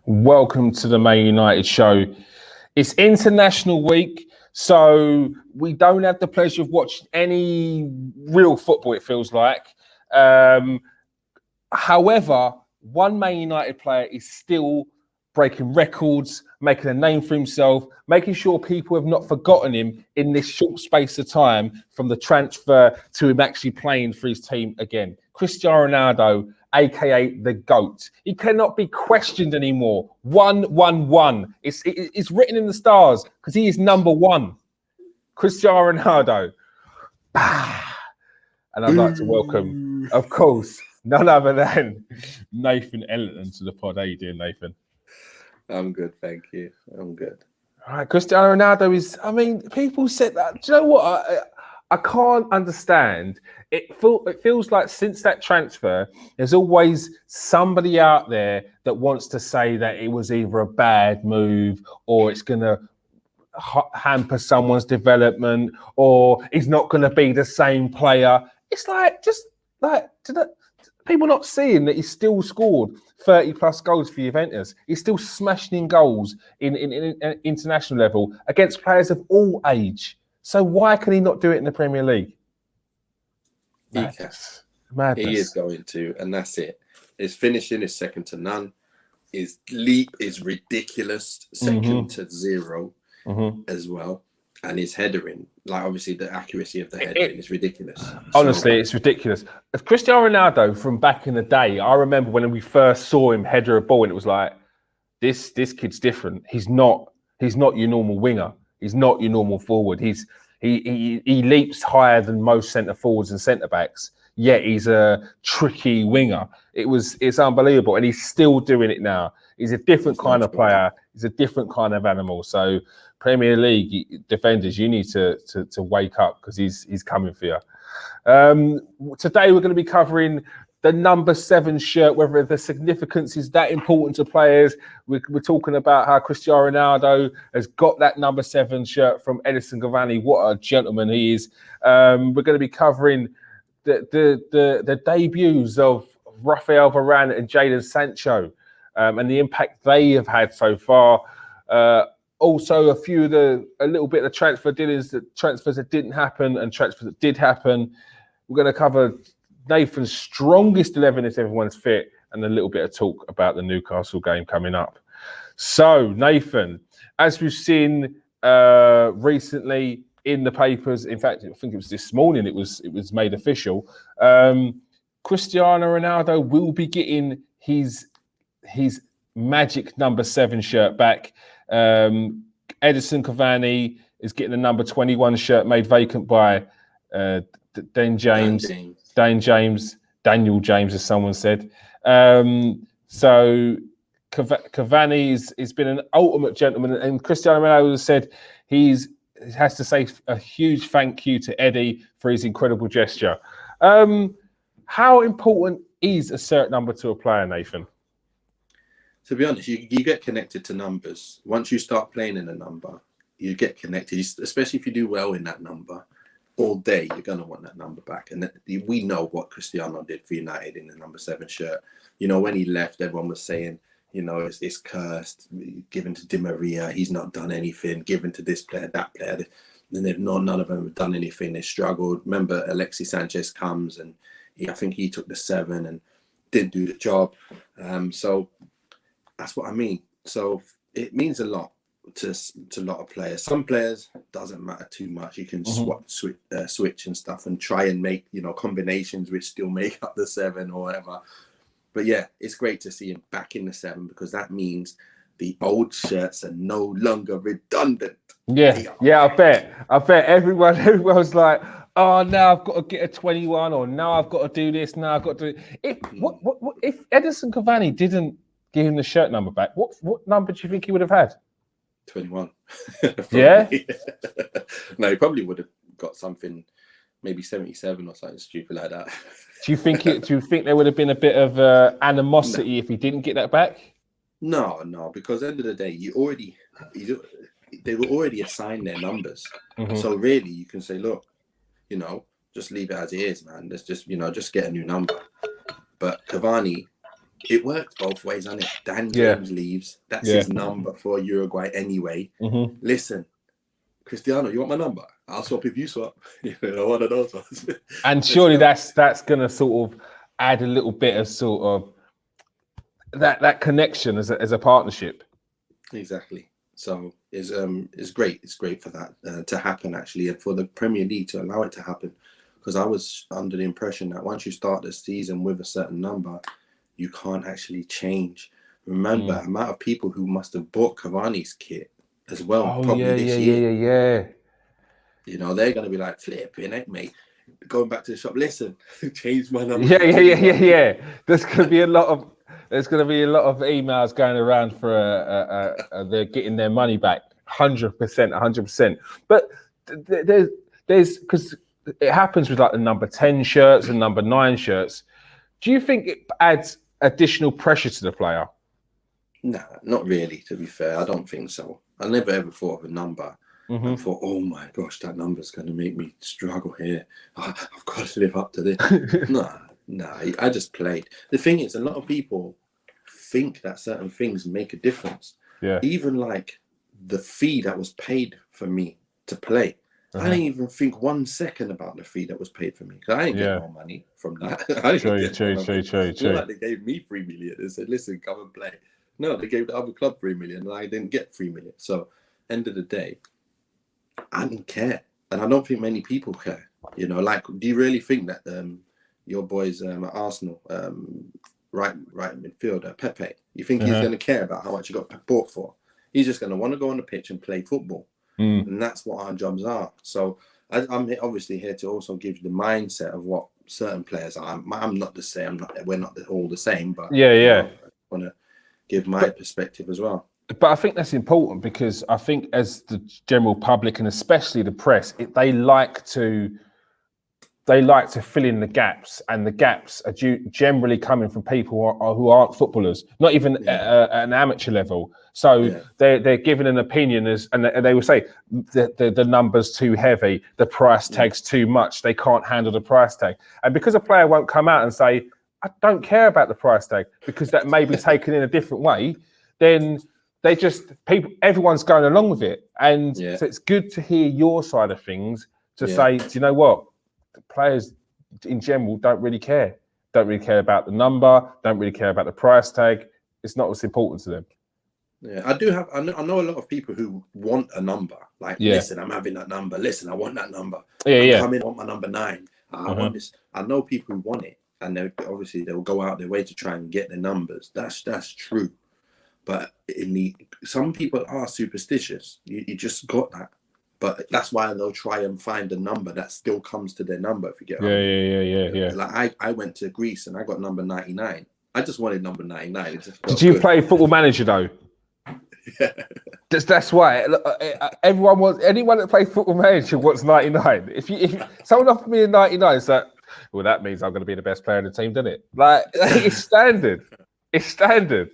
Welcome to the Man United show. It's International Week, so we don't have the pleasure of watching any real football, it feels like. However, one Man United player is still breaking records, making a name for himself, making sure people have not forgotten him in this short space of time from the transfer to him actually playing for his team again. Cristiano Ronaldo, aka the GOAT. He cannot be questioned anymore. 1-1-1. It's written in the stars because he is number one. Cristiano Ronaldo. And I'd like to welcome, of course, none other than Nathan Ellington to the pod. How you doing, Nathan? I'm good, thank you. I'm good. All right, Cristiano Ronaldo is, people said that. Do you know what? I can't understand. It feels like since that transfer, there's always somebody out there that wants to say that it was either a bad move or it's going to hamper someone's development or he's not going to be the same player. It's like, people not seeing that he's still scored 30 plus goals for Juventus. He's still smashing in goals in international level against players of all age. So why can he not do it in the Premier League? Madness. Madness. He is going to, and that's it. His finishing is second to none. His leap is ridiculous, second to zero as well. And his headering, like obviously the accuracy of the headering is ridiculous. Honestly, it's ridiculous. If Cristiano Ronaldo from back in the day, I remember when we first saw him header a ball and it was like, this kid's different. He's not your normal winger. He's not your normal forward. He leaps higher than most centre forwards and centre backs. Yet he's a tricky winger. It's unbelievable, and he's still doing it now. He's a different kind of player. He's a different kind of animal. So Premier League defenders, you need to wake up because he's coming for you. Today we're going to be covering the number 7 shirt, whether the significance is that important to players. We're talking about how Cristiano Ronaldo has got that number 7 shirt from Edinson Cavani. What a gentleman he is. We're going to be covering the debuts of Rafael Varane and Jadon Sancho and the impact they have had so far. Also, a little bit of transfers that didn't happen and transfers that did happen. We're going to cover Nathan's strongest 11 if everyone's fit, and a little bit of talk about the Newcastle game coming up. So, Nathan, as we've seen recently in the papers, in fact, I think it was this morning, it was made official. Cristiano Ronaldo will be getting his magic number 7 shirt back. Edinson Cavani is getting the number 21 shirt made vacant by Daniel James, as someone said. So Cavani has been an ultimate gentleman, and Cristiano Ronaldo has said he has to say a huge thank you to Eddie for his incredible gesture. How important is a cert number to a player, Nathan? To be honest, you get connected to numbers. Once you start playing in a number, you get connected, especially if you do well in that number. All day, you're going to want that number back. And we know what Cristiano did for United in the number 7 shirt. You know, when he left, everyone was saying, you know, it's cursed, given to Di Maria, he's not done anything, given to this player, that player. And none of them have done anything. They struggled. Remember, Alexis Sanchez comes and I think he took the 7 and didn't do the job. So that's what I mean. So it means a lot to a lot of players. Some players doesn't matter too much. You can switch and stuff and try and make, you know, combinations which still make up the 7 or whatever. But yeah, it's great to see him back in the 7 because that means the old shirts are no longer redundant. Yeah, I bet everyone who was like, oh, now I've got to get a 21, or now I've got to do this, now I've got to do it. If Edinson Cavani didn't give him the shirt number back, what number do you think he would have had? 21. Yeah? No, he probably would have got something, maybe 77 or something stupid like that. Do you think there would have been a bit of animosity if he didn't get that back? No, because at the end of the day, they were already assigned their numbers. So really, you can say, look, you know, just leave it as it is, man. Let's just, you know, just get a new number. But Cavani, it works both ways, doesn't it? Dan Yeah. James leaves. That's Yeah. his number for Uruguay anyway. Mm-hmm. Listen, Cristiano, you want my number? I'll swap if you swap. You know, one of those ones. And surely that's going to sort of add a little bit of sort of that connection as a partnership. Exactly. So it's great. It's great for that to happen, actually, and for the Premier League to allow it to happen. Because I was under the impression that once you start the season with a certain number, you can't actually change. Remember, the amount of people who must have bought Cavani's kit as well, Oh probably yeah, this year. yeah. You know, they're going to be like, flipping it, mate. Going back to the shop, listen, change my number. Yeah. There's going to be a lot of emails going around for they're getting their money back, 100%. But there's because it happens with like the number 10 shirts and number 9 shirts. Do you think it adds additional pressure to the player? Nah, not really, to be fair. I don't think so. I never ever thought of a number and thought, oh my gosh, that number's going to make me struggle here. I've got to live up to this. Nah, I just played. The thing is, a lot of people think that certain things make a difference. Yeah. Even like the fee that was paid for me to play. I didn't even think 1 second about the fee that was paid for me, because I didn't get no money from that. True. It's not like they gave me 3 million and said, listen, come and play. No, they gave the other club 3 million and I didn't get 3 million. So, end of the day, I didn't care. And I don't think many people care. You know, like, do you really think that your boys at Arsenal, right midfielder, Pepe, you think he's going to care about how much he got bought for? He's just going to want to go on the pitch and play football. And that's what our jobs are. So I'm obviously here to also give you the mindset of what certain players are. I'm not the same. We're not all the same. But yeah. You know, I want to give my perspective as well. But I think that's important, because I think as the general public and especially the press, they like to fill in the gaps, and the gaps are generally coming from people who aren't footballers, not even at an amateur level. So they're giving an opinion and they will say the number's too heavy, the price tag's too much, they can't handle the price tag. And because a player won't come out and say, I don't care about the price tag, because that may be taken in a different way, then everyone's going along with it. And so it's good to hear your side of things to say, do you know what? The players in general don't really care about the number, don't really care about the price tag. It's not what's important to them. I know a lot of people who want a number. Like, listen, I'm having that number. Listen, I want that number. I'm coming, I want my number 9. I want this. I know people who want it, and they'll go out their way to try and get the numbers. That's true. But some people are superstitious. You just got that. But that's why they'll try and find a number that still comes to their number, if you get what I mean. Yeah. Like I went to Greece and I got number 99. I just wanted number 99. Did you play Football Manager though? Yeah. That's why anyone that plays Football Manager wants 99. If someone offered me a 99, it's like, well, that means I'm going to be the best player in the team, doesn't it? Like, it's standard. It's standard.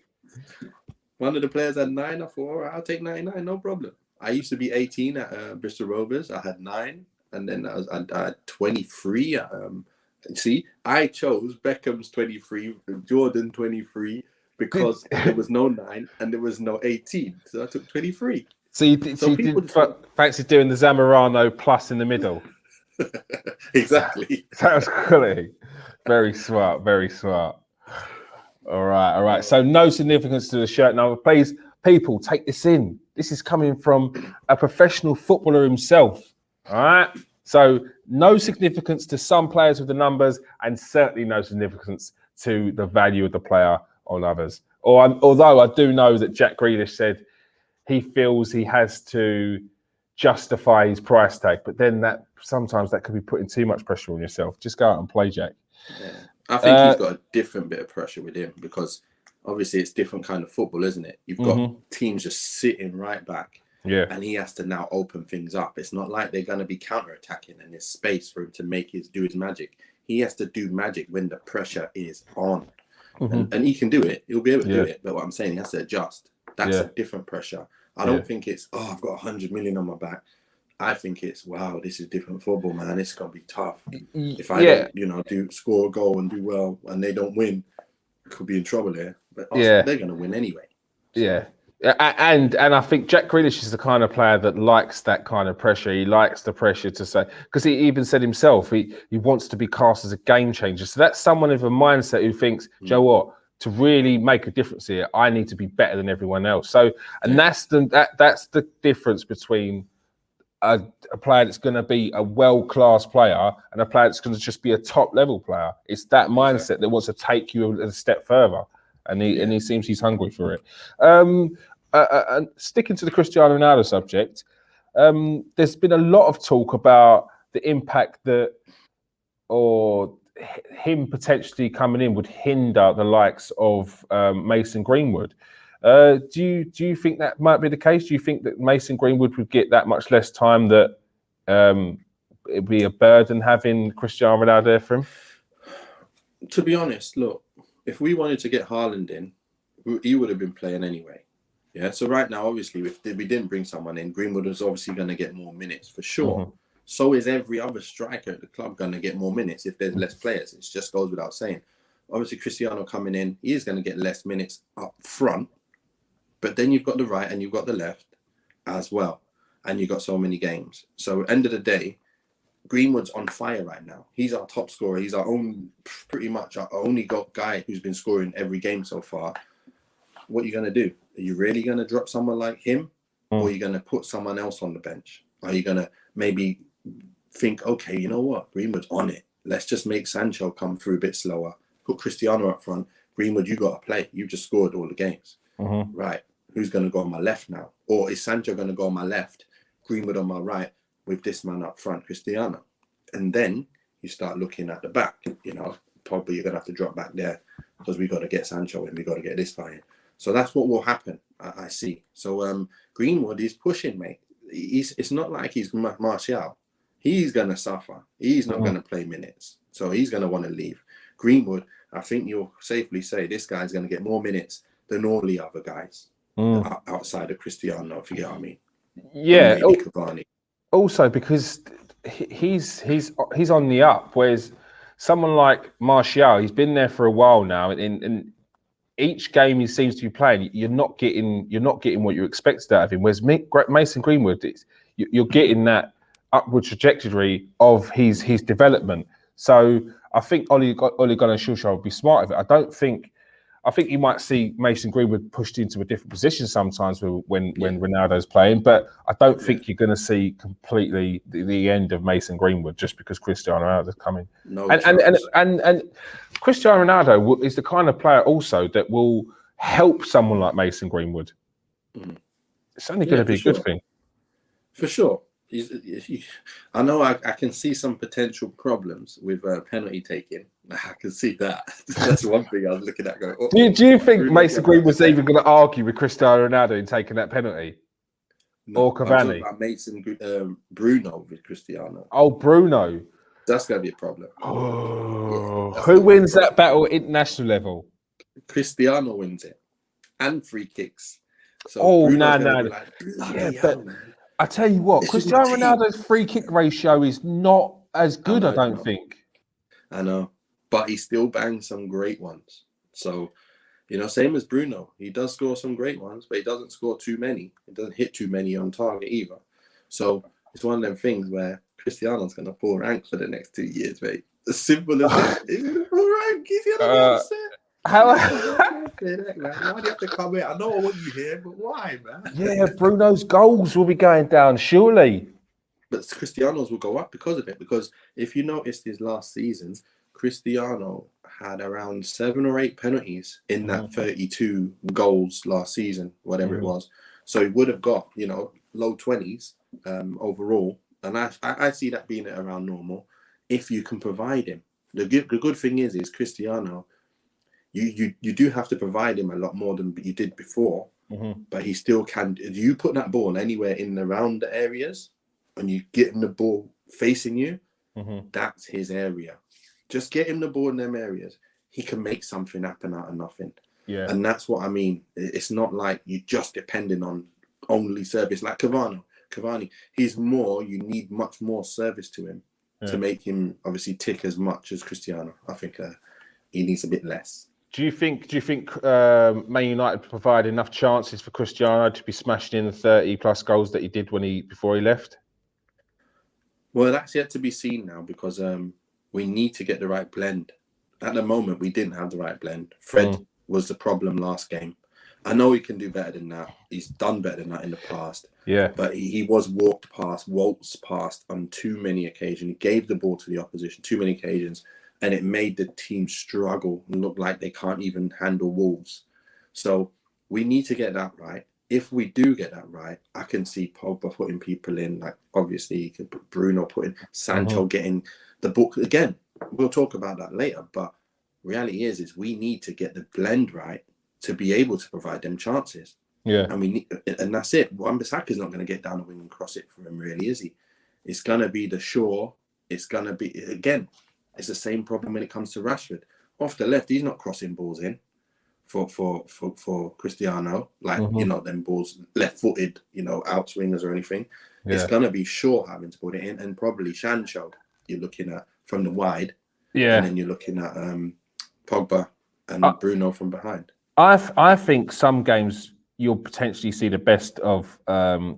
One of the players had 9. I thought, all right, I'll take 99, no problem. I used to be 18 at Bristol Rovers. I had 9, and then I had 23. See, I chose Beckham's 23, Jordan 23, because there was no 9 and there was no 18. So I took 23. So you did fancy doing the Zamorano plus in the middle? Exactly. That was quality. Very smart. All right. So no significance to the shirt. Now, please, people, take this in. This is coming from a professional footballer himself. All right. So no significance to some players with the numbers, and certainly no significance to the value of the player on others. Although I do know that Jack Grealish said he feels he has to justify his price tag, but then sometimes that could be putting too much pressure on yourself. Just go out and play, Jack. Yeah. I think he's got a different bit of pressure with him, because obviously it's different kind of football, isn't it? You've got teams just sitting right back, and he has to now open things up. It's not like they're going to be counter-attacking and there's space for him to do his magic. He has to do magic when the pressure is on. And he can do it. He'll be able to do it. But what I'm saying, he has to adjust. That's a different pressure. I don't think it's, I've got 100 million on my back. I think it's, wow, this is different football, man. It's going to be tough. If I don't, score a goal and do well and they don't win, could be in trouble here. But Yeah. they're going to win anyway. So. Yeah. And I think Jack Grealish is the kind of player that likes that kind of pressure. He likes the pressure to say, because he even said himself, he wants to be cast as a game changer. So that's someone of a mindset who thinks, Joe, what, to really make a difference here, I need to be better than everyone else. So, and that's the difference between a player that's going to be a world-class player and a player that's going to just be a top-level player. It's that mindset that wants to take you a step further. And he seems he's hungry for it. Sticking to the Cristiano Ronaldo subject, there's been a lot of talk about the impact that, or him potentially coming in would hinder the likes of Mason Greenwood. Do you think that might be the case? Do you think that Mason Greenwood would get that much less time, that it'd be a burden having Cristiano Ronaldo there for him? To be honest, look, if we wanted to get Haaland in, he would have been playing anyway. Yeah. So right now, obviously, if we didn't bring someone in, Greenwood was obviously going to get more minutes for sure. Mm-hmm. So is every other striker at the club going to get more minutes if there's less players? It just goes without saying. Obviously, Cristiano coming in, he is going to get less minutes up front. But then you've got the right and you've got the left as well. And you've got so many games. So end of the day, Greenwood's on fire right now. He's our top scorer. He's pretty much our only guy who's been scoring every game so far. What are you going to do? Are you really going to drop someone like him? Or are you going to put someone else on the bench? Are you going to maybe think, okay, you know what? Greenwood's on it. Let's just make Sancho come through a bit slower. Put Cristiano up front. Greenwood, you got to play. You just scored all the games. Mm-hmm. Right. Who's going to go on my left now? Or is Sancho going to go on my left? Greenwood on my right? With this man up front, Cristiano. And then you start looking at the back, probably you're going to have to drop back there because we got to get Sancho in, we got to get this guy in. So that's what will happen, I see. So Greenwood is pushing, mate. It's not like he's Martial. He's going to suffer. He's not going to play minutes. So he's going to want to leave. Greenwood, I think you'll safely say this guy's going to get more minutes than all the other guys outside of Cristiano, if you get what I mean. Yeah. And maybe Cavani. Also, because he's on the up, whereas someone like Martial, he's been there for a while now, and each game he seems to be playing, you're not getting what you expected out of him. Whereas Mason Greenwood, you're getting that upward trajectory of his development. So I think Ole Gunnar Solskjaer will be smart of it. I think you might see Mason Greenwood pushed into a different position sometimes when Ronaldo's playing, but I don't think you're going to see completely the end of Mason Greenwood just because Cristiano Ronaldo's coming. And Cristiano Ronaldo is the kind of player also that will help someone like Mason Greenwood. It's only going to be a good thing. For sure. I know I can see some potential problems with penalty taking. I can see that. That's one thing I was looking at going, do you think Mason Greenwood's even going to argue with Cristiano Ronaldo in taking that penalty? No, or Cavani? About Mason Bruno with Cristiano. Oh, Bruno. That's going to be a problem. Who wins that battle at international level? Cristiano wins it. And free kicks. So no. I tell you what, Cristiano Ronaldo's free kick ratio is not as good, I don't think. I know. But he still bangs some great ones. So, same as Bruno. He does score some great ones, but he doesn't score too many. He doesn't hit too many on target either. So, it's one of them things where Cristiano's going to pull rank for the next 2 years, mate. As simple as that. He's going to pull rank. He's going to be How? Why do you have to come here? I know I want you here, but why, man? Yeah, Bruno's goals will be going down, surely. But Cristiano's will go up because of it. Because if you noticed his last season, Cristiano had around 7 or 8 penalties in that 32 goals last season, whatever it was. So he would have got, low 20s overall. And I see that being around normal if you can provide him. The good thing is Cristiano, you do have to provide him a lot more than you did before, but he still can. You put that ball anywhere in around the areas and you get him the ball facing you, that's his area. Just get him the ball in them areas. He can make something happen out of nothing. Yeah. And that's what I mean. It's not like you're just depending on only service like Cavani. He's more, you need much more service to him to make him obviously tick as much as Cristiano. I think he needs a bit less. Do you think Man United provide enough chances for Cristiano to be smashing in the 30+ goals that he did before he left? Well, that's yet to be seen now because we need to get the right blend. At the moment, we didn't have the right blend. Fred was the problem last game. I know he can do better than that. He's done better than that in the past. Yeah. But he was waltzed past on too many occasions. He gave the ball to the opposition too many occasions, and it made the team struggle and look like they can't even handle Wolves. So we need to get that right. If we do get that right, I can see Pogba putting people in, like obviously you could put Bruno putting Sancho getting the ball. Again, we'll talk about that later, but reality is we need to get the blend right to be able to provide them chances. Yeah. And that's it. Wan-Bissaka is not going to get down the wing and cross it for him, really, is he? It's going to be the Shaw. It's going to be, again, it's the same problem when it comes to Rashford. Off the left, he's not crossing balls in for Cristiano, like, them balls left-footed, outswingers or anything. Yeah. It's going to be Shaw having to put it in, and probably Sancho you're looking at from the wide. Yeah. And then you're looking at Pogba and Bruno from behind. I think some games you'll potentially see the best of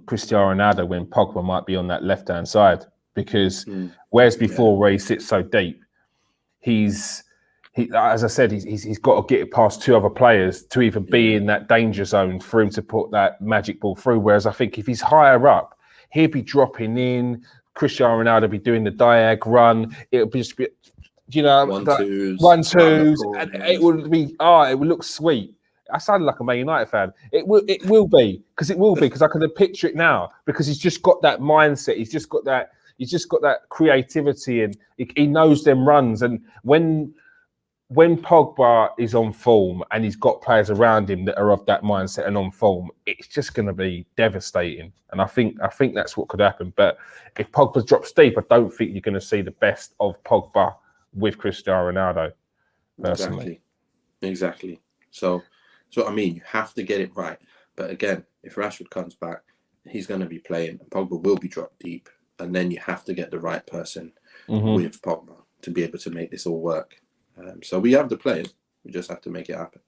Cristiano Ronaldo when Pogba might be on that left-hand side, because whereas before where he sits so deep, he's as I said, he's got to get it past two other players to even be in that danger zone for him to put that magic ball through. Whereas I think if he's higher up, he'll be dropping in. Cristiano Ronaldo be doing the diag run. It'll be just be, 1-2s, and it would be it would look sweet. I sounded like a Man United fan. It will be because I can picture it now, because he's just got that mindset. He's just got that creativity, and he knows them runs. And when Pogba is on form and he's got players around him that are of that mindset and on form, it's just going to be devastating. And I think that's what could happen. But if Pogba drops deep, I don't think you're going to see the best of Pogba with Cristiano Ronaldo. Personally. Exactly. So I mean, you have to get it right. But again, if Rashford comes back, he's going to be playing, and Pogba will be dropped deep, and then you have to get the right person with Pogba to be able to make this all work. So we have the players, we just have to make it happen.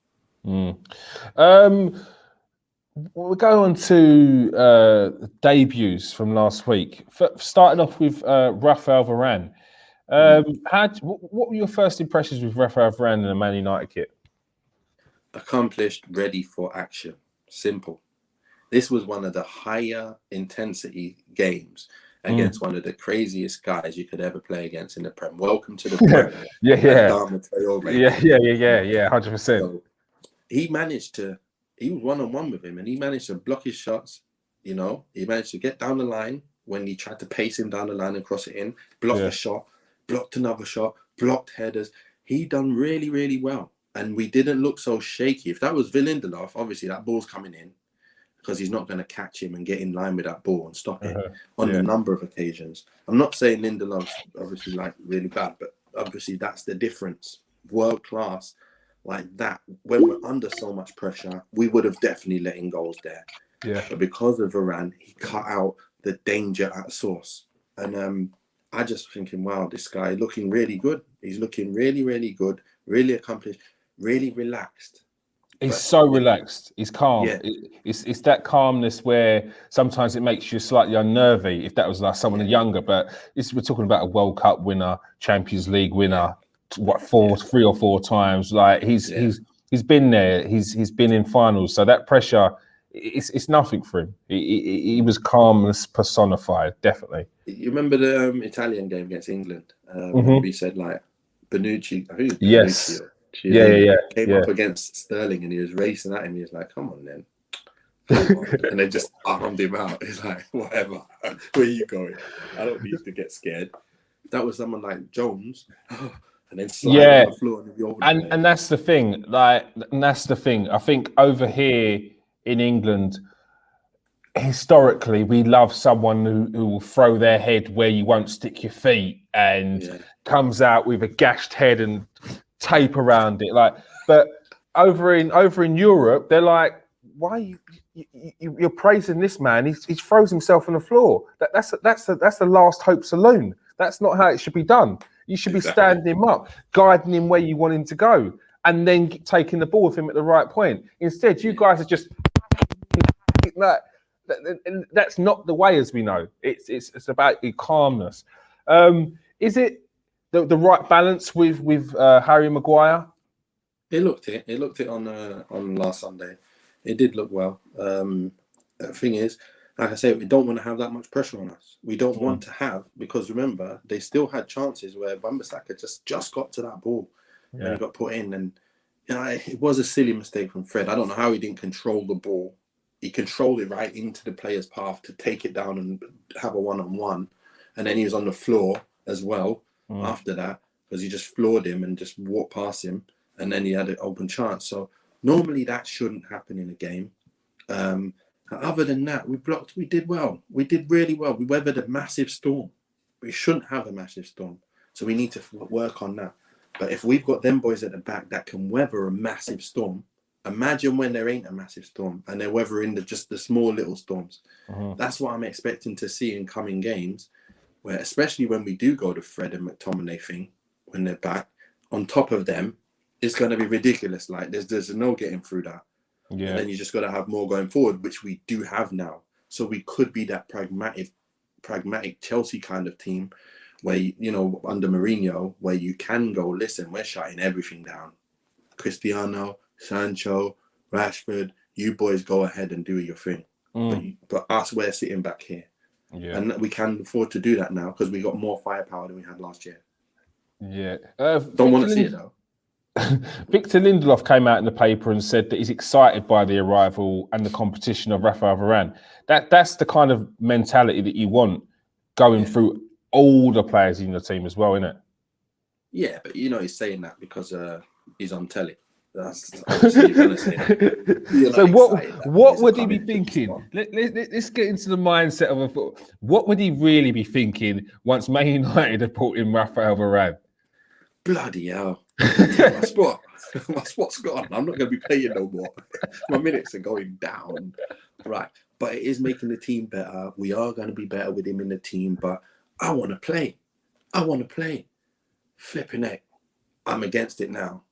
We'll go on to debuts from last week. Starting off with Rafael Varane. What were your first impressions with Rafael Varane in the Man United kit? Accomplished, ready for action. Simple. This was one of the higher intensity games against one of the craziest guys you could ever play against in the Prem. Welcome to the Prem. Yeah, 100%. So he was one-on-one with him, and he managed to block his shots. He managed to get down the line when he tried to pace him down the line and cross it in, blocked a shot, blocked another shot, blocked headers. He done really, really well. And we didn't look so shaky. If that was Lindelof, obviously that ball's coming in, because he's not going to catch him and get in line with that ball and stop it on a number of occasions. I'm not saying Lindelof's obviously like really bad, but obviously that's the difference. World class like that, when we're under so much pressure, we would have definitely let in goals there. Yeah. But because of Varane, he cut out the danger at source. And I just thinking, wow, this guy looking really good. He's looking really, really good, really accomplished, really relaxed. He's so relaxed. He's calm. Yeah. It's that calmness where sometimes it makes you slightly unnervy if that was like someone younger. But we're talking about a World Cup winner, Champions League winner, 3 or 4 times. Like he's been there. He's been in finals. So that pressure, it's nothing for him. He was calmness personified, definitely. You remember the Italian game against England? When we said like Bonucci, I think it was Bonucci. Yes. Came up against Sterling and he was racing at him. He was like, come on then. And they just armed him out. He's like, whatever. Where are you going? I don't need to get scared. That was someone like Jones. And then slide on the floor and that's the thing. I think over here in England, historically, we love someone who will throw their head where you won't stick your feet and comes out with a gashed head and tape around it. But over in Europe, they're like, why you're praising this man? He throws himself on the floor. That's the last hope saloon. That's not how it should be done. You should be standing him up, guiding him where you want him to go. and then taking the ball with him at the right point. Instead, you guys are just like that's not the way, as we know. It's about the calmness. Is it the right balance with Harry Maguire? It looked it on last Sunday. It did look well. The thing is, like I say, we don't want to have that much pressure on us. We don't want to have, because remember, they still had chances where Wan-Bissaka just got to that ball and he got put in. And it was a silly mistake from Fred. I don't know how he didn't control the ball. He controlled it right into the player's path to take it down and have a one-on-one. And then he was on the floor as well after that, because he just floored him and just walked past him. And then he had an open chance. So normally that shouldn't happen in a game. Other than that, we did well. We did really well. We weathered a massive storm. We shouldn't have a massive storm. So we need to work on that. But if we've got them boys at the back that can weather a massive storm, imagine when there ain't a massive storm and they're weathering just the small little storms. That's what I'm expecting to see in coming games, where especially when we do go to Fred and McTominay thing, when they're back, on top of them, it's going to be ridiculous. Like there's no getting through that. Yeah. And then you just got to have more going forward, which we do have now. So we could be that pragmatic Chelsea kind of team where, under Mourinho, where you can go, listen, we're shutting everything down. Cristiano, Sancho, Rashford, you boys go ahead and do your thing. But us, we're sitting back here. Yeah. And we can afford to do that now because we got more firepower than we had last year. Yeah. Don't want to see it, though. Victor Lindelof came out in the paper and said that he's excited by the arrival and the competition of Rafael Varane. That's the kind of mentality that you want going through all the players in your team as well, isn't it? Yeah, but he's saying that because he's on telly. That's obviously you're gonna say that. So what would he be thinking? Let's get into the mindset of a football. What would he really be thinking once Man United have brought in Rafael Varane? Bloody hell. My spot's gone. I'm not going to be playing no more. My minutes are going down. Right. But it is making the team better. We are going to be better with him in the team. But I want to play. Flipping heck. I'm against it now.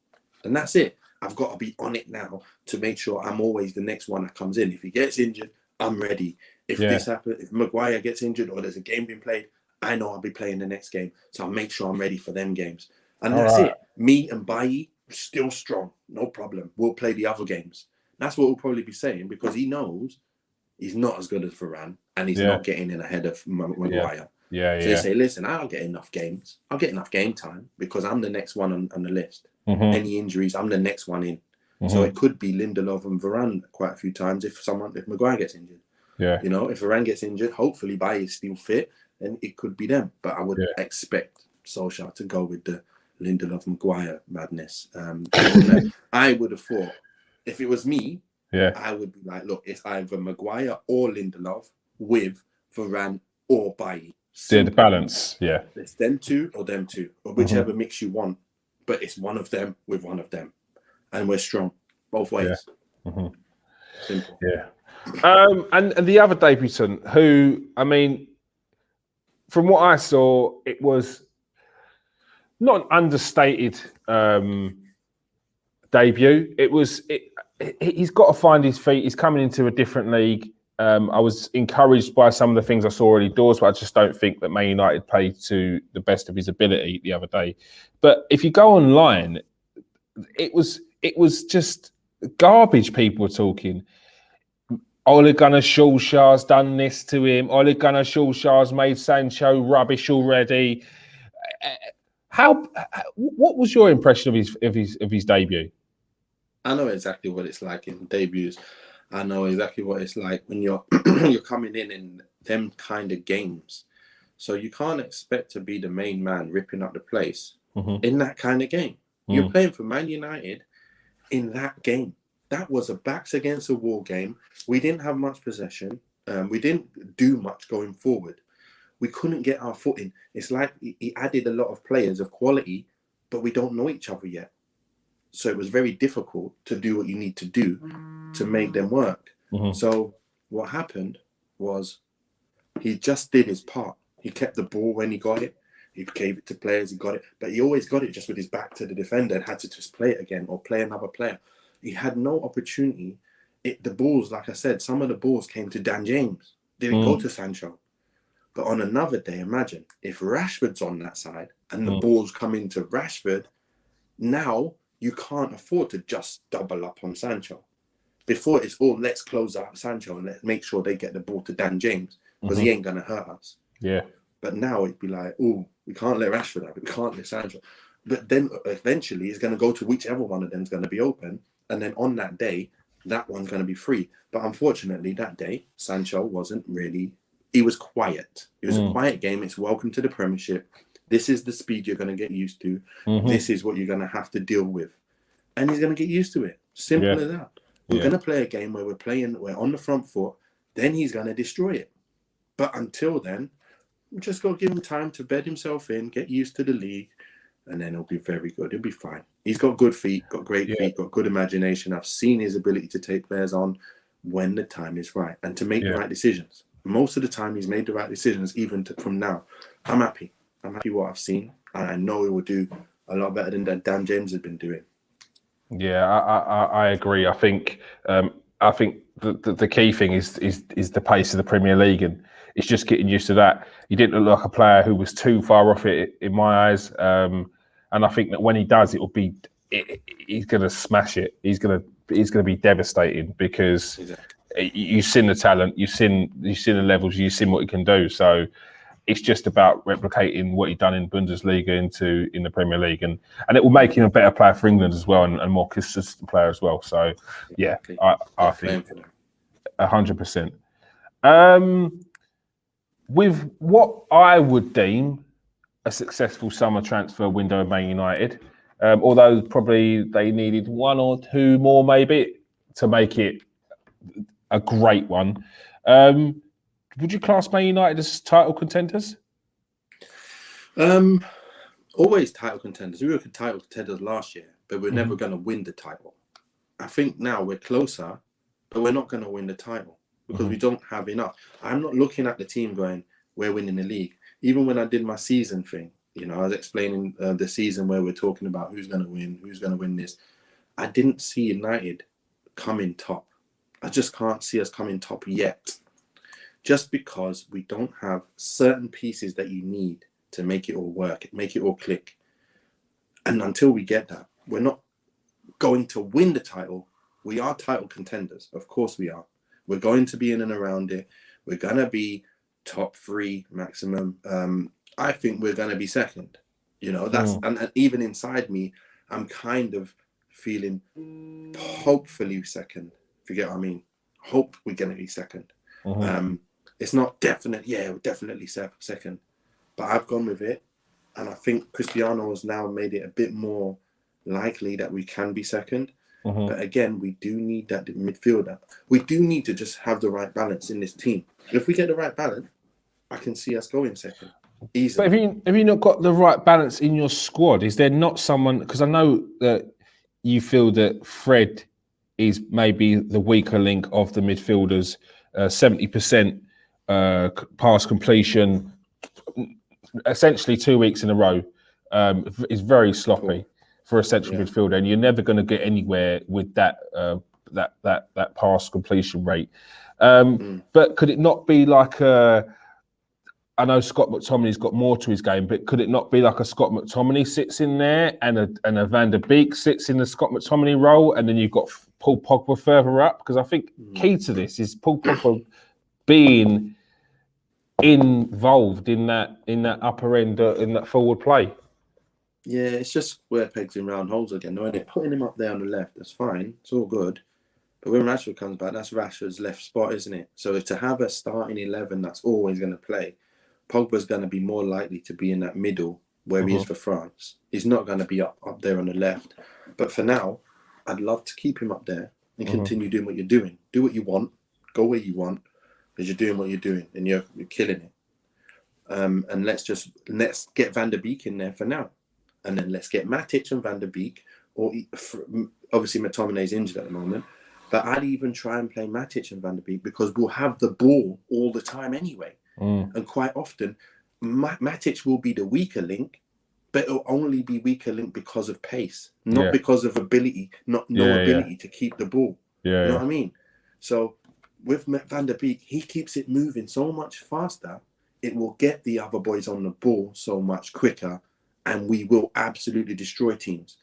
And that's it. I've got to be on it now to make sure I'm always the next one that comes in. If he gets injured, I'm ready. If this happens, if Maguire gets injured or there's a game being played, I know I'll be playing the next game. So I'll make sure I'm ready for them games. And that's it. Me and Bailly, still strong. No problem. We'll play the other games. That's what we'll probably be saying because he knows he's not as good as Varane and he's not getting in ahead of Maguire. So they say, listen, I'll get enough games. I'll get enough game time because I'm the next one on the list. Any injuries, I'm the next one in. So it could be Lindelof and Varane quite a few times if Maguire gets injured. Yeah. If Varane gets injured, hopefully Bailly is still fit and it could be them. But I would expect Solskjaer to go with the Lindelof Maguire madness. I would have thought if it was me, I would be like, look, it's either Maguire or Lindelof with Varane or Bailly. The balance, It's them two or whichever mix you want. But it's one of them with one of them, and we're strong both ways. Simple. And the other debutant, who from what I saw, it was not an understated debut. He's got to find his feet. He's coming into a different league. I was encouraged by some of the things I saw already doors, but I just don't think that Man United played to the best of his ability the other day. But if you go online, it was just garbage. People were talking. Ole Gunnar Solskjaer's done this to him. Ole Gunnar Solskjaer's made Sancho rubbish already. What was your impression of his debut? I know exactly what it's like in debuts. I know exactly what it's like when you're you're coming in them kind of games. So you can't expect to be the main man ripping up the place in that kind of game. You're playing for Man United in that game. That was a backs against a wall game. We didn't have much possession. We didn't do much going forward. We couldn't get our foot in. It's like he added a lot of players of quality, but we don't know each other yet. So it was very difficult to do what you need to do to make them work. So what happened was he just did his part. He kept the ball when he got it. He gave it to players. He got it, but he always got it just with his back to the defender and had to just play it again or play another player. He had no opportunity. The balls, like I said, some of the balls came to Dan James. Didn't go to Sancho. But on another day, imagine if Rashford's on that side and the balls come into Rashford, now you can't afford to just double up on Sancho. Before it's all, let's close out Sancho and let's make sure they get the ball to Dan James because he ain't going to hurt us. Yeah. But now it'd be like, oh, we can't let Rashford have it. We can't let Sancho. But then eventually it's going to go to whichever one of them is going to be open. And then on that day, that one's going to be free. But unfortunately, that day, Sancho wasn't really, he was quiet. It was a quiet game. It's welcome to the Premiership. This is the speed you're going to get used to. This is what you're going to have to deal with. And he's going to get used to it. Simple as that. We're going to play a game where we're on the front foot. Then he's going to destroy it. But until then, we just got to give him time to bed himself in, get used to the league, and then he'll be very good. He'll be fine. He's got good feet, got great feet, got good imagination. I've seen his ability to take players on when the time is right and to make the right decisions. Most of the time, he's made the right decisions, even from now. I'm happy. I'm happy what I've seen, and I know he will do a lot better than Dan James has been doing. Yeah, I agree. I think the key thing is the pace of the Premier League, and it's just getting used to that. He didn't look like a player who was too far off it in my eyes, and I think that when he does, he's going to smash it. He's going to be devastating because you've seen the talent, you've seen the levels, you've seen what he can do. So it's just about replicating what he's done in Bundesliga in the Premier League, and it will make him a better player for England as well, and more consistent player as well. So yeah, I think 100%. With what I would deem a successful summer transfer window of Man United, although probably they needed one or two more maybe to make it a great one. Would you class Man United as title contenders? Always title contenders. We were title contenders last year, but we're never going to win the title. I think now we're closer, but we're not going to win the title because we don't have enough. I'm not looking at the team going, we're winning the league. Even when I did my season thing, I was explaining the season where we're talking about who's going to win this. I didn't see United coming top. I just can't see us coming top yet. Just because we don't have certain pieces that you need to make it all work, make it all click. And until we get that, we're not going to win the title. We are title contenders. Of course we are. We're going to be in and around it. We're going to be top 3 maximum. I think we're going to be second. That's and even inside me, I'm kind of feeling hopefully second. If you get what I mean. Hope we're going to be second. It's not definite. Yeah, we're definitely second. But I've gone with it. And I think Cristiano has now made it a bit more likely that we can be second. But again, we do need that midfielder. We do need to just have the right balance in this team. If we get the right balance, I can see us going second. Easily. But have you not got the right balance in your squad? Is there not someone... Because I know that you feel that Fred is maybe the weaker link of the midfielders. 70% pass completion, essentially 2 weeks in a row, is very sloppy for a central midfielder, and you're never going to get anywhere with that pass completion rate. But could it not be like I know Scott McTominay's got more to his game, but could it not be like a Scott McTominay sits in there and a Van der Beek sits in the Scott McTominay role, and then you've got Paul Pogba further up? Because I think key to this is Paul Pogba being involved in that upper end, in that forward play. Yeah, it's just square pegs in round holes again. No, putting him up there on the left, that's fine. It's all good. But when Rashford comes back, that's Rashford's left spot, isn't it? So to have a starting 11 that's always going to play, Pogba's going to be more likely to be in that middle where he is for France. He's not going to be up there on the left. But for now, I'd love to keep him up there and continue doing what you're doing. Do what you want. Go where you want. Because you're doing what you're doing and you're killing it. And let's get Van der Beek in there for now. And then let's get Matic and Van der Beek. Or obviously McTominay's injured at the moment. But I'd even try and play Matic and Van der Beek because we'll have the ball all the time anyway. And quite often, Matic will be the weaker link, but it'll only be weaker link because of pace, not because of ability, no ability to keep the ball. You know what I mean? So with Van der Beek, he keeps it moving so much faster. It will get the other boys on the ball so much quicker, and we will absolutely destroy teams.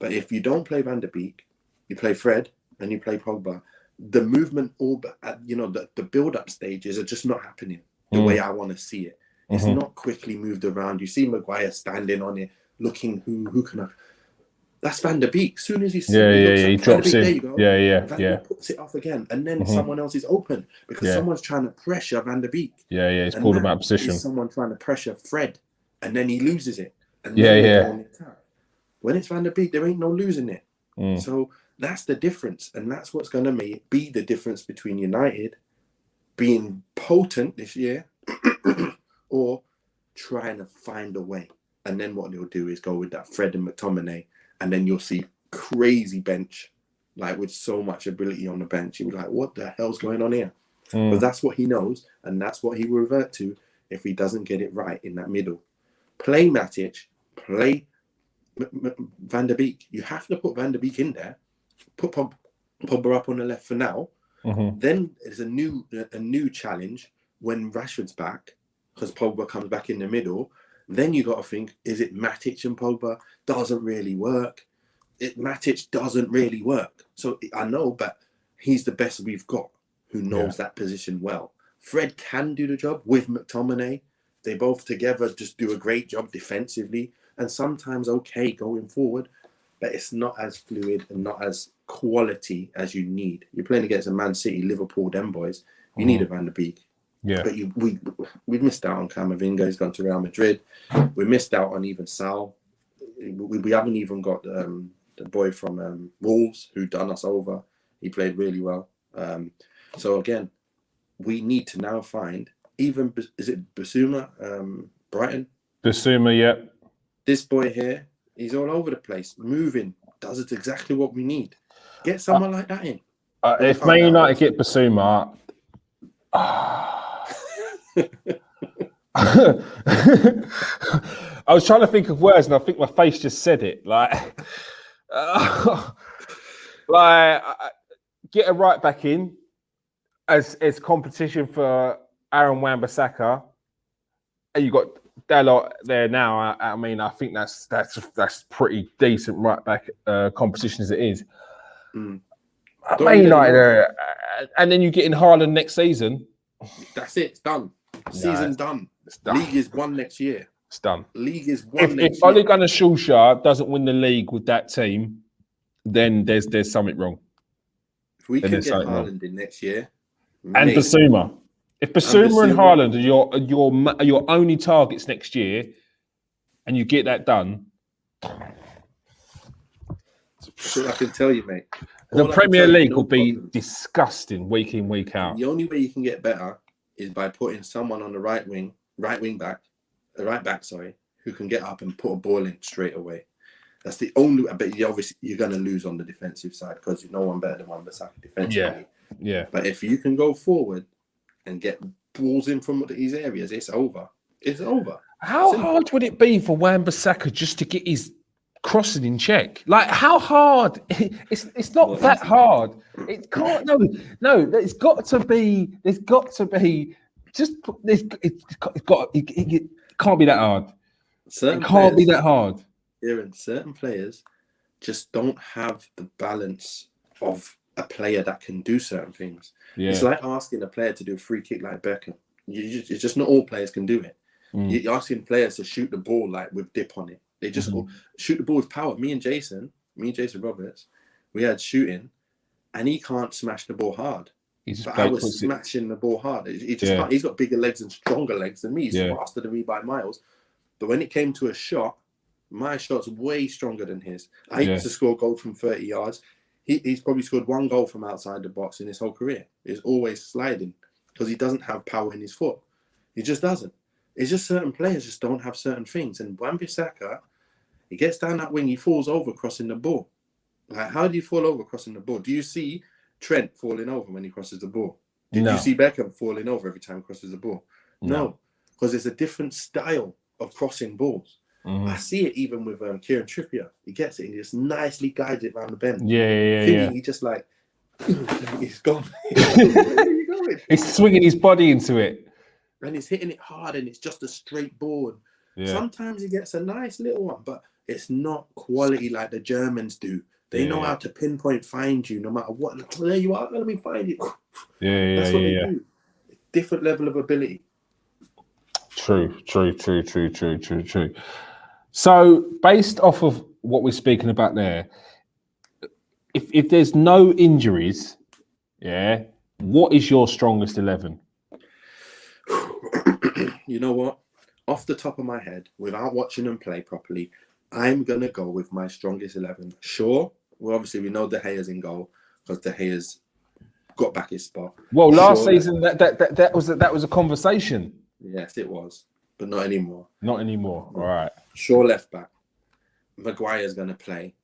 But if you don't play Van der Beek, you play Fred and you play Pogba, the movement, the build-up stages are just not happening the way I want to see it. It's not quickly moved around. You see Maguire standing on it, looking who can I... That's Van der Beek. As soon as he he drops in. There you go. Van der Beek puts it off again, and then someone else is open because someone's trying to pressure Van der Beek. He's pulled him out of position. Someone trying to pressure Fred, and then he loses it. And then they go on the attack. When it's Van der Beek, there ain't no losing it. So that's the difference, and that's what's going to be the difference between United being potent this year or trying to find a way. And then what they'll do is go with that Fred and McTominay, and then you'll see crazy bench, like with so much ability on the bench. You'll be like, what the hell's going on here? But that's what he knows, and that's what he will revert to if he doesn't get it right in that middle. Play Matic, play Van der Beek. You have to put Van der Beek in there. Put Pogba up on the left for now. Then there's a new challenge when Rashford's back, because Pogba comes back in the middle. Then you got to think, is it Matic and Pogba? Doesn't really work. Matic doesn't really work. So I know, but he's the best we've got who knows that position well. Fred can do the job with McTominay. They both together just do a great job defensively and sometimes okay going forward, but it's not as fluid and not as quality as you need. You're playing against a Man City, Liverpool, them boys. You need a Van der Beek. But we missed out on Camavinga. He's gone to Real Madrid. We missed out on even Sal. We haven't even got the boy from Wolves who done us over. He played really well. So again, we need to now find even, is it Basuma, Brighton? Basuma, This boy here, he's all over the place, moving, does it exactly what we need. Get someone like that in. If Man United get Basuma, I was trying to think of words, and I think my face just said it. Like get a right back in as competition for Aaron Wan-Bissaka, and you got that lot there now. I mean, I think that's pretty decent right back competition as it is. Man United, and then you get in Haaland next season. That's it. It's done. Season's done. It's done. League is won next year. It's done. League is won next year. If Ole Gunnar Solskjaer doesn't win the league with that team, then there's something wrong. If we can get Haaland in next year, and Basuma. If Basuma and Haaland are your only targets next year, and you get that done, so I can tell you, mate. The Premier League will be disgusting week in, week out. The only way you can get better is by putting someone on the right back, who can get up and put a ball in straight away. That's the only. But you're going to lose on the defensive side because you know one better than Wan-Bissaka defensively. Yeah. But if you can go forward and get balls in from these areas, it's over. It's over. How hard would it be for Wan-Bissaka just to get his crossing in check? Like, how hard? It's not that hard. It can't. No. There's got to be. Just. It can't be that hard. It can't be that hard. Certain players just don't have the balance of a player that can do certain things. It's like asking a player to do a free kick like Beckham. It's just not all players can do it. You're asking players to shoot the ball like with dip on it. They just shoot the ball with power. Me and Jason Roberts, we had shooting, and he can't smash the ball hard. But I was smashing the ball hard. He just can't. He's got bigger legs and stronger legs than me. He's faster than me by miles. But when it came to a shot, my shot's way stronger than his. I used to score goals from 30 yards. He's probably scored one goal from outside the box in his whole career. He's always sliding because he doesn't have power in his foot. He just doesn't. It's just certain players just don't have certain things. And Wan-Bissaka, he gets down that wing, he falls over crossing the ball. Like, how do you fall over crossing the ball? Do you see Trent falling over when he crosses the ball? Did you see Beckham falling over every time he crosses the ball? No. because it's a different style of crossing balls. I see it even with Kieran Trippier. He gets it and he just nicely guides it around the bend. Yeah. He just like, he's gone. Where are you going? He's swinging his body into it. And he's hitting it hard and it's just a straight ball. Yeah. Sometimes he gets a nice little one, but it's not quality like the Germans do. They know how to pinpoint find you no matter what. Oh, there you are, let me find you. That's what they do. Different level of ability. True. So, based off of what we're speaking about there, if there's no injuries, what is your strongest 11? You know what? Off the top of my head, without watching them play properly, I'm going to go with my strongest 11. Sure, well, obviously we know De Gea's in goal because De Gea's got back his spot. Well, last season that was a conversation. Yes, it was, but not anymore. Not anymore. All right. Sure, left back. Maguire's going to play,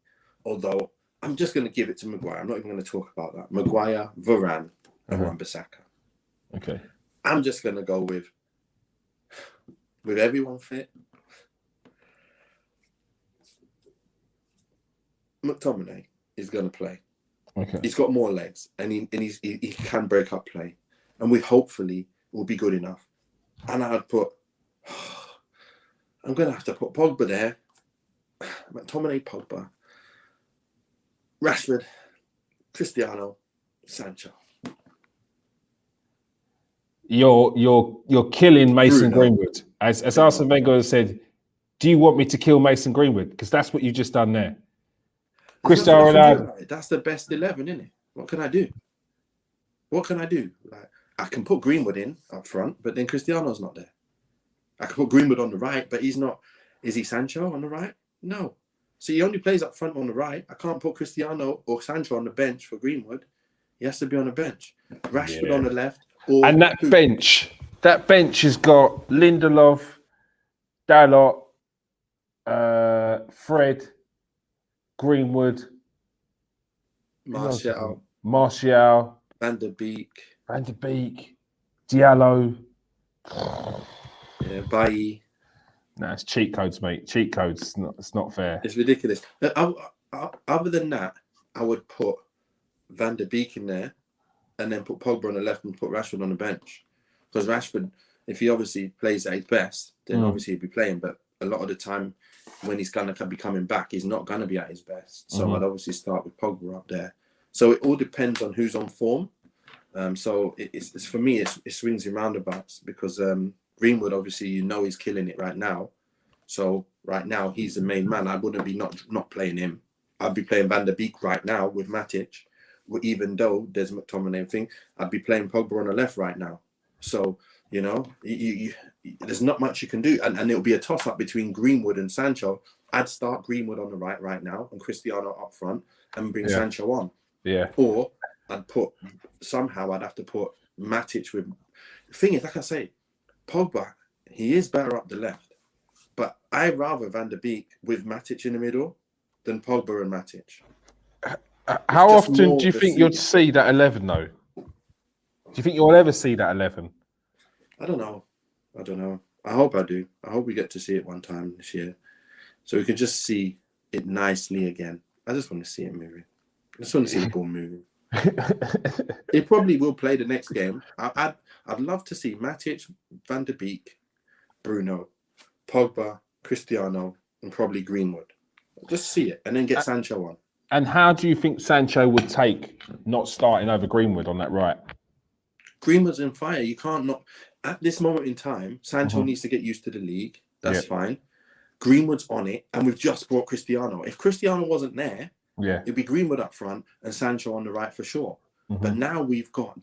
although I'm just going to give it to Maguire. I'm not even going to talk about that. Maguire, Varane, and Wan-Bissaka. Okay. I'm just going to go with everyone fit. McTominay is going to play. Okay. He's got more legs, and he can break up play, and we hopefully will be good enough. And I'm going to have to put Pogba there. McTominay, Pogba, Rashford, Cristiano, Sancho. You're killing Mason Bruno. Greenwood. As Arsene Wenger has said, do you want me to kill Mason Greenwood? Because that's what you've just done there. Cristiano Ronaldo. That's the best 11, isn't it? What can I do? Like, I can put Greenwood in up front, but then Cristiano's not there. I can put Greenwood on the right, but he's not. Is he Sancho on the right? No. So he only plays up front on the right. I can't put Cristiano or Sancho on the bench for Greenwood. He has to be on the bench. Rashford on the left. And that bench has got Lindelof, Dalot, Fred, Greenwood, Martial, Van der Beek, Diallo. Yeah, Bailly. No, it's cheat codes, mate. Cheat codes. It's not fair. It's ridiculous. Other than that, I would put Van der Beek in there and then put Pogba on the left and put Rashford on the bench. Because Rashford, if he obviously plays at his best, then obviously he'd be playing. But a lot of the time, when he's going to be coming back, he's not going to be at his best. So I'd obviously start with Pogba up there. So it all depends on who's on form. So it's for me, it swings in roundabouts because Greenwood, obviously, he's killing it right now. So right now, he's the main man. I wouldn't be not playing him. I'd be playing Van der Beek right now with Matic. Even though there's McTominay thing, I'd be playing Pogba on the left right now. So, there's not much you can do. And it'll be a toss-up between Greenwood and Sancho. I'd start Greenwood on the right now and Cristiano up front and bring Sancho on. Yeah. Or I'd have to put Matic with... The thing is, like I say, Pogba, he is better up the left. But I'd rather Van der Beek with Matic in the middle than Pogba and Matic. How often do you think you'd see that 11, though? Do you think you'll ever see that 11? I don't know. I hope I do. I hope we get to see it one time this year. So we can just see it nicely again. I just want to see it moving. I just want to see the ball moving. It probably will play the next game. I'd love to see Matic, Van der Beek, Bruno, Pogba, Cristiano, and probably Greenwood. Just see it and then get Sancho on. And how do you think Sancho would take not starting over Greenwood on that right? Greenwood's in fire. You can't not... At this moment in time, Sancho needs to get used to the league. That's fine. Greenwood's on it, and we've just brought Cristiano. If Cristiano wasn't there, it'd be Greenwood up front and Sancho on the right for sure. But now we've got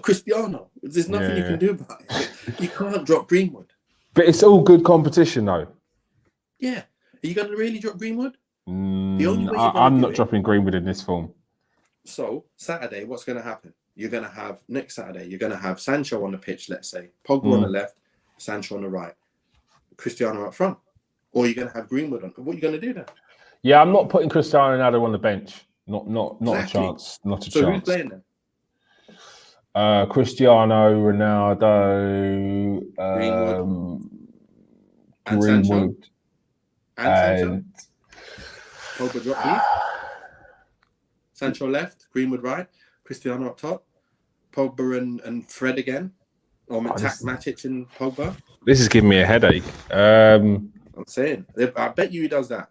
Cristiano. There's nothing you can do about it. You can't drop Greenwood. But it's all good competition, though. Yeah. Are you going to really drop Greenwood? I'm not dropping Greenwood in this form. So, Saturday, what's going to happen? Next Saturday, you're going to have Sancho on the pitch, let's say. Pogba on the left, Sancho on the right. Cristiano up front. Or you're going to have Greenwood on. What are you going to do then? Yeah, I'm not putting Cristiano Ronaldo on the bench. Not exactly. A chance. Not a chance. So who's playing then? Cristiano, Ronaldo, and Sancho, Greenwood, and Sancho. and Pogba drop deep. Sancho left, Greenwood right, Cristiano up top, Pogba and Fred again, or Matic and Pogba. This is giving me a headache. I'm saying, I bet you he does that.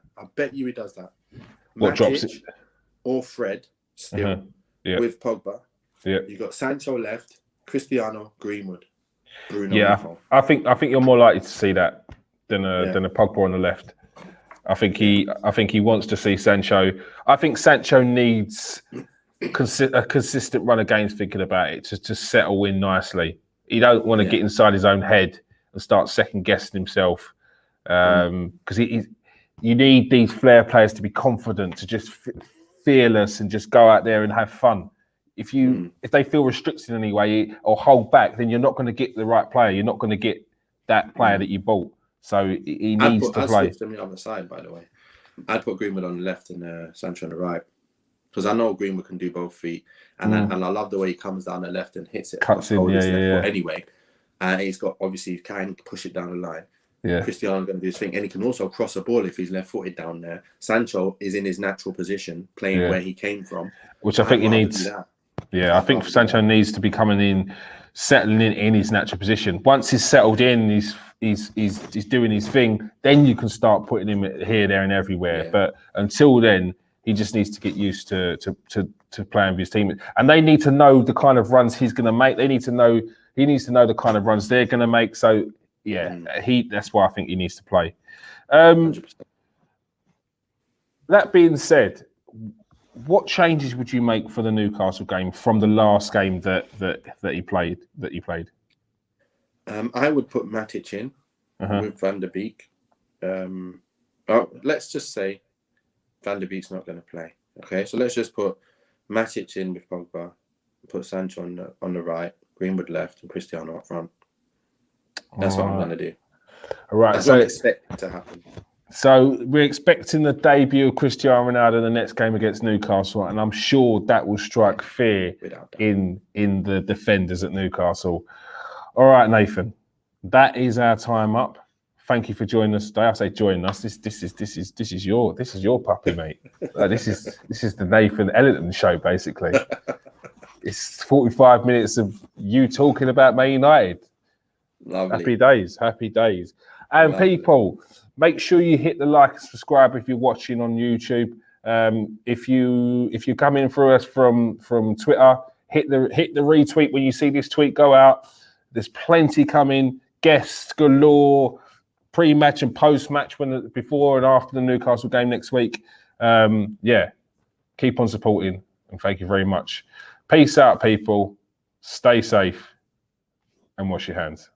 What drops it? Or Fred still with Pogba. Yeah, you got Sancho left, Cristiano, Greenwood, Bruno. Yeah, I think you're more likely to see that than a Pogba on the left. I think he wants to see Sancho. I think Sancho needs a consistent run of games thinking about it to settle in nicely. He don't want to get inside his own head and start second guessing himself, because you need these flair players to be confident, to just fearless and just go out there and have fun. If they feel restricted in any way or hold back, then you're not going to get the right player. You're not going to get that player that you bought. So he needs to play. I'd switch on the other side, by the way. I'd put Greenwood on the left and Sancho on the right, because I know Greenwood can do both feet, and I love the way he comes down the left and hits it, cuts in, anyway. And he's got, obviously, he can push it down the line. Yeah, Cristiano's going to do his thing, and he can also cross a ball if he's left-footed down there. Sancho is in his natural position, playing where he came from, which I think he needs. Yeah, I think Sancho needs to be coming in, settling in his natural position. Once he's settled in, he's doing his thing, then you can start putting him here, there, and everywhere. Yeah. But until then, he just needs to get used to playing with his team, and they need to know the kind of runs he's going to make. He needs to know the kind of runs they're going to make. So that's why I think he needs to play. That being said, what changes would you make for the Newcastle game from the last game that you played? I would put Matic in with Van der Beek. Let's just say Van der Beek's not going to play. Okay, so let's just put Matic in with Pogba, put Sancho on the right, Greenwood left, and Cristiano up front. That's what I'm going to do. All right, that's what I expect to happen. So we're expecting the debut of Cristiano Ronaldo in the next game against Newcastle, and I'm sure that will strike fear in the defenders at Newcastle. All right, Nathan, that is our time up. Thank you for joining us today. I say join us. This is your puppy, mate. This is the Nathan Ellington show, basically. It's 45 minutes of you talking about Man United. Lovely. Happy days. And lovely. People, make sure you hit the like and subscribe if you're watching on YouTube. If you're coming through us from Twitter, hit the retweet when you see this tweet go out. There's plenty coming. Guests galore, pre-match and post-match, before and after the Newcastle game next week. Keep on supporting, and thank you very much. Peace out, people. Stay safe and wash your hands.